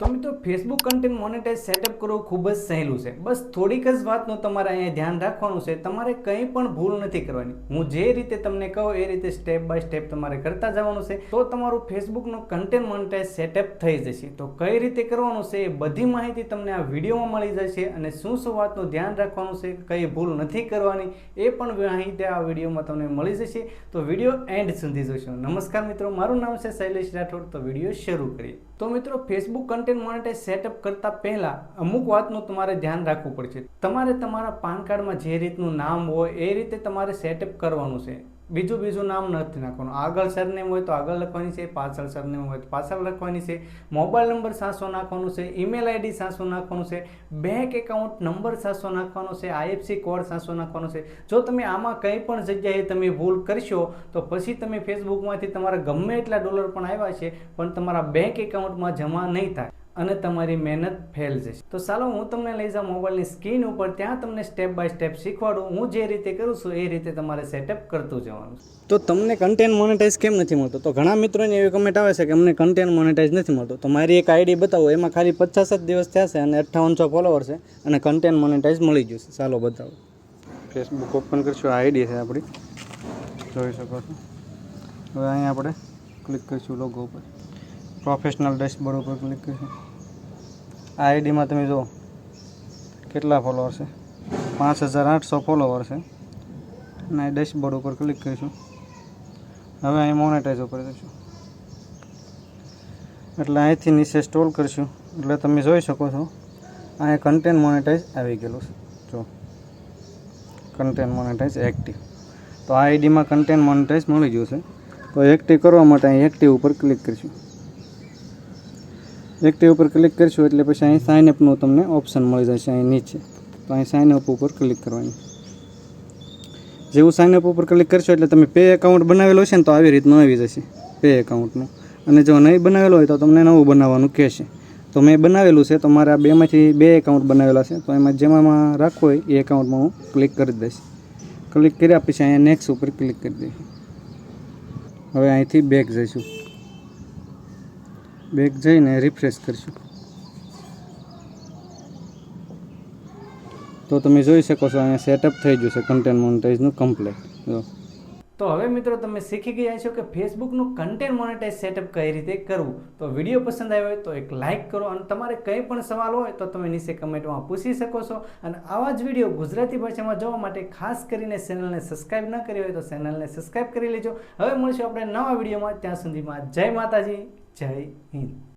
તો મિત્રો Facebook content monetise setup કરવું ખૂબ જ સહેલું છે. બસ થોડીક જ વાતનું તમારે અહીંયા ધ્યાન રાખવાનું છે. તમારે કંઈ પણ ભૂલ નથી કરવાની. હું જે રીતે તમને કહું એ રીતે સ્ટેપ બાય સ્ટેપ તમારે કરતા જવાનું છે. તો તમારું ફેસબુકનું કન્ટેન્ટ મોનેટાઇઝ સેટઅપ થઈ જશે. તો કઈ રીતે કરવાનું છે એ બધી માહિતી તમને આ વિડીયોમાં મળી જશે અને શું શું વાતનું ધ્યાન રાખવાનું છે, કઈ ભૂલ નથી કરવાની એ પણ માહિતી આ વિડીયોમાં તમને મળી જશે. તો વિડીયો એન્ડ સુધી જોશો. નમસ્કાર મિત્રો, મારું નામ છે શૈલેષ રાઠોડ. તો વિડીયો શરૂ કરીએ. તો મિત્રો ફેસબુક કન્ટેન્ટ મોનેટાઇઝ સેટઅપ કરતા પહેલા અમુક વાતનું તમારે ધ્યાન રાખવું પડશે. તમારે તમારા પાન કાર્ડમાં જે રીતનું નામ હોય એ રીતે તમારે સેટઅપ કરવાનું છે. બીજું નામ નથી નાખવાનું. આગળ સરનેમ હોય તો આગળ લખવાની છે, પાછળ સરનેમ હોય તો પાછળ લખવાની છે, મોબાઈલ નંબર સાચો નાખવાનું છે, ઈમેલ આઈડી સાચો નાખવાનું છે, બેંક એકાઉન્ટ નંબર સાચો નાખવાનો છે, આઈએફસી કોડ સાચો નાખવાનો છે. જો તમે આમાં કંઈ પણ જગ્યાએ તમે ભૂલ કરશો તો પછી તમે ફેસબુકમાંથી તમારા ગમે એટલા ડોલર પણ આવ્યા છે પણ તમારા બેંક એકાઉન્ટમાં જમા નહીં થાય અને તમારી મહેનત ફેલ જશે. તો ચાલો હું તમને લઈ જાઉં મોબાઈલની સ્ક્રીન ઉપર. ત્યાં તમને સ્ટેપ બાય સ્ટેપ શીખવાડું. હું જે રીતે કરું છું એ રીતે તમારે સેટઅપ કરતું જવાનું. તો તમને કન્ટેન્ટ મોનેટાઇઝ કેમ નથી મળતું? તો ઘણા મિત્રોની એવી કમેન્ટ આવે છે કે અમને કન્ટેન્ટ મોનેટાઇઝ નથી મળતું. તો મારી એક આઈડી બતાવો, એમાં ખાલી 50 જ દિવસ થયા છે અને 5800 ફોલોવર છે અને કન્ટેન્ટ મોનેટાઇઝ મળી ગયું છે. ચાલો બતાવો. ફેસબુક ઓપન કરશું. આઈડી છે આપણી, જોઈ શકો છો. હવે અહીંયા આપણે ક્લિક કરીશું લોગો ઉપર, પ્રોફેશનલ ડેશબોર્ડ ઉપર ક્લિક કરીશું. આ આઈડીમાં તમે જુઓ કેટલા ફોલોવર છે, 5800 ફોલોવર છે અને ડેશબોર્ડ ઉપર ક્લિક કરીશું. હવે અહીં મોનેટાઇઝ ઉપર જઈશું એટલે અહીંથી નીચે સ્ક્રોલ કરીશું એટલે તમે જોઈ શકો છો અહીંયા કન્ટેન્ટ મોનેટાઇઝ આવી ગયેલું છે. જો કન્ટેન્ટ મોનેટાઇઝ એક્ટિવ. તો આ આઈડીમાં કન્ટેન્ટ મોનેટાઇઝ મળી ગયું છે. તો એક્ટિવ કરવા માટે અહીં એક્ટિવ ઉપર ક્લિક કરીશું. એક્ટિવ ઉપર ક્લિક કરીશું એટલે પછી અહીં સાઇન અપનું તમને ઓપ્શન મળી જશે અહીં નીચે. તો અહીં સાઇન અપ ઉપર ક્લિક કરવાની. જેવું સાઇન અપ ઉપર ક્લિક કરશો એટલે તમે પે એકાઉન્ટ બનાવેલો છે ને તો આવી રીતનું આવી જશે પે એકાઉન્ટનું. અને જો નહીં બનાવેલો હોય તો તમને નવું બનાવવાનું કહેશે. તો મેં બનાવેલું છે તો મારા બેમાંથી 2 એકાઉન્ટ બનાવેલા છે. તો એમાં જેમાં રાખવું હોય એ એકાઉન્ટમાં હું ક્લિક કરી દઈશ. ક્લિક કર્યા પછી અહીંયા નેક્સ્ટ ઉપર ક્લિક કરી દઈશ. હવે અહીંથી બેક જઈશું. બેક જઈને રિફ્રેશ કરીશું તો તમે જોઈ શકો છો અહીંયા સેટઅપ થઈ ગયું છે કન્ટેન્ટ મોનેટાઇઝનું કમ્પ્લીટ. જો તો હવે મિત્રો તમે શીખી ગયા છો કે ફેસબુકનું કન્ટેન્ટ મોનેટાઇઝ સેટઅપ કઈ રીતે કરવું. તો વિડીયો પસંદ આવ્યો હોય તો એક લાઇક કરો અને તમારે કંઈ પણ સવાલ હોય તો તમે નીચે કમેન્ટમાં પૂછી શકો છો. અને આવા જ વિડીયો ગુજરાતી ભાષામાં જોવા માટે ખાસ કરીને ચેનલને સબસ્ક્રાઇબ ન કરી હોય તો ચેનલને સબસ્ક્રાઇબ કરી લેજો. હવે મળીશું આપણે નવા વિડીયોમાં. ત્યાં સુધીમાં જય માતાજી, જય હિન્દ.